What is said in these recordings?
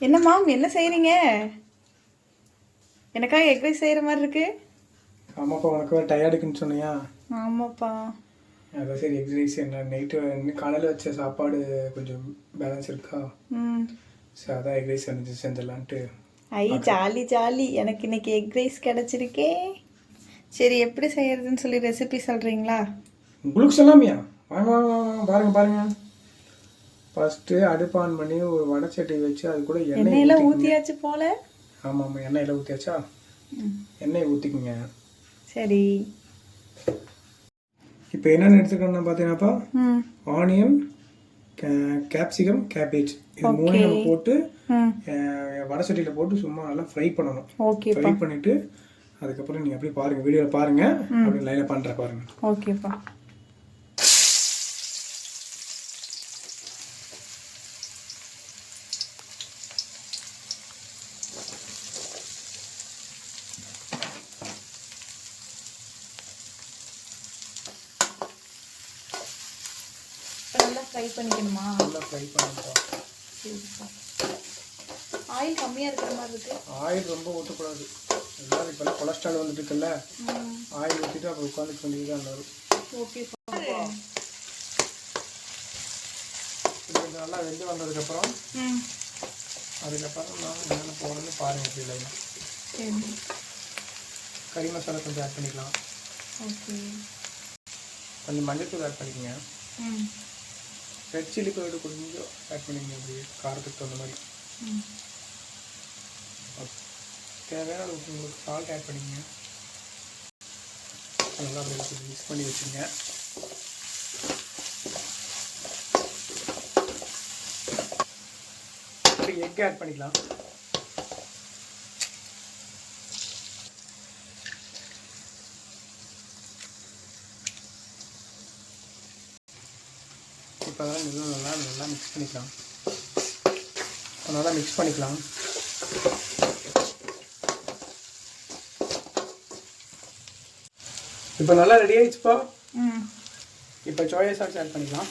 என்ன மாம் என்ன செய்கிறீங்க? எனக்காக எக் ரைஸ் செய்கிற மாதிரி இருக்கு. ஆமாப்பா, உனக்கு டயர்டுக்குன்னு சொன்னியா? ஆமாப்பா. அதான் சரி, எக் ரைஸ் என்ன நைட்டு இன்னும் காலையில் வச்ச சாப்பாடு கொஞ்சம் பேலன்ஸ் இருக்கா? சரி, அதான் எக் ரைஸ் செஞ்சிடலான்ட்டு. ஐ ஜாலி ஜாலி, எனக்கு இன்னைக்கு எக் ரைஸ் கிடச்சிருக்கே. சரி, எப்படி செய்யறதுன்னு சொல்லி ரெசிபி சொல்கிறீங்களா? உங்களுக்கு சொல்லாமையா? வாங்க வாங்க வாங்க, பாருங்க பாருங்க. ஃபஸ்ட்டு அடுப்பு ஆன் பண்ணி ஒரு வடைச்சட்டி வச்சு அது கூட எண்ணெயில் ஊற்றியாச்சு போல. ஆமாம் ஆமாம், எண்ணெயில் ஊற்றியாச்சா? எண்ணெயை ஊற்றிக்குங்க. சரி, இப்போ என்னென்ன எடுத்துக்கணும்னு பார்த்தீங்கன்னாப்பா, ஆனியன், கேப்சிகம், கேபேஜ் இது மூணையும் நம்ம போட்டு வடைச்சட்டியில் போட்டு சும்மா நல்லா ஃப்ரை பண்ணணும். ஃப்ரை பண்ணிவிட்டு அதுக்கப்புறம் நீங்கள் அப்படியே பாருங்கள், வீடியோவில் பாருங்கள், அப்படி லைனாக பண்ணுறேன் பாருங்கள். ஓகேப்பா. நல்லா ஃப்ரை பண்ணிக்கணுமா? நல்லா ஃப்ரை பண்ணிப்போம். சரிப்பா. ஆயில் கம்மியாக இருக்கிற மாதிரி இருக்குது. ஆயில் ரொம்ப ஊற்றக்கூடாது. எல்லாரும் இப்போல்லாம் கொலஸ்ட்ரால் வந்துட்டு இருக்குல்ல, ஆயில் ஊற்றிட்டு அப்புறம் உட்காந்துக்க வேண்டியது தான் எல்லாரும். ஓகேப்பா. இது நல்லா வெந்து வந்ததுக்கப்புறம் அதுக்கப்புறம் நான் என்னென்ன போடணும்னு பாருங்கள். அப்படி இல்லை, சரி, கறி மசாலா கொஞ்சம் ஆட் பண்ணிக்கலாம். ஓகே. கொஞ்சம் மஞ்சள்தூள் ஆட் பண்ணிக்கோங்க. ரெட் சில்லி பவுடர் கொஞ்சம் ஆட் பண்ணிக்கங்க, அப்படி காரத்துக்கு தகுந்த மாதிரி. தேவையான உங்களுக்கு சால்ட் ஆட் பண்ணிக்கங்க. நல்லா அப்படி மிக்ஸ் பண்ணி வச்சுங்க. எக் ஆட் பண்ணிக்கலாம். இப்போ அதெல்லாம் நல்லா மிக்ஸ் பண்ணிக்கலாம். நல்லா மிக்ஸ் பண்ணிக்கலாம். இப்போ நல்லா ரெடி ஆகிடுச்சுப்பா. இப்போ சோயா சாஸ் ஆட் பண்ணிக்கலாம்.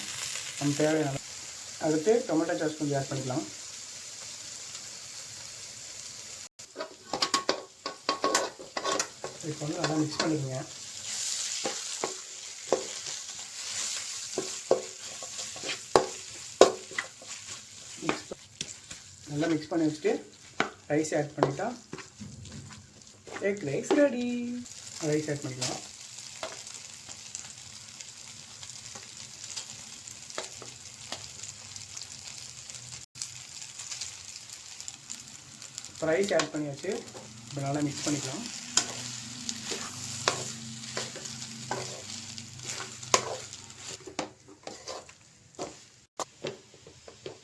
நம்ம தேவையான அதுக்கு டொமேட்டோ சாஸ் கொஞ்சம் ஆட் பண்ணிக்கலாம். இப்போ வந்து நல்லா மிக்ஸ் பண்ணிக்கோங்க. நல்லா மிக்ஸ் பண்ணி வச்சுட்டு ரைஸ் ஆட் பண்ணிட்டா egg rice ready. Rice add பண்ணிக்கலாம். இப்போ ரைஸ் ஆட் பண்ணியாச்சு. இப்போ நல்லா மிக்ஸ் பண்ணிக்கலாம்.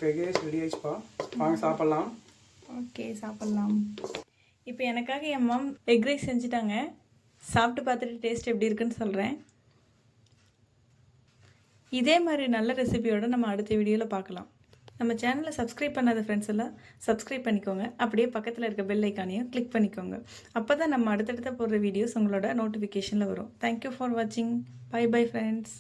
எக் ரைஸ் ரெடி ஆயிடுச்சுப்பா, வாங்க சாப்பிட்லாம். ஓகே, சாப்பிட்லாம். இப்போ எனக்காக என் மாம் எக் ரைஸ் செஞ்சுட்டாங்க. சாப்பிட்டு பார்த்துட்டு டேஸ்ட் எப்படி இருக்குன்னு சொல்கிறேன். இதே மாதிரி நல்ல ரெசிபியோடு நம்ம அடுத்த வீடியோவில் பார்க்கலாம். நம்ம சேனலை சப்ஸ்கிரைப் பண்ணாத ஃப்ரெண்ட்ஸ் எல்லாம் சப்ஸ்கிரைப் பண்ணிக்கோங்க. அப்படியே பக்கத்தில் இருக்க பெல் ஐக்கானையும் கிளிக் பண்ணிக்கோங்க. அப்போ தான் நம்ம அடுத்தடுத்த போடுற வீடியோஸ் உங்களோட நோட்டிஃபிகேஷனில் வரும். தேங்க்யூ ஃபார் வாட்சிங். Bye bye friends.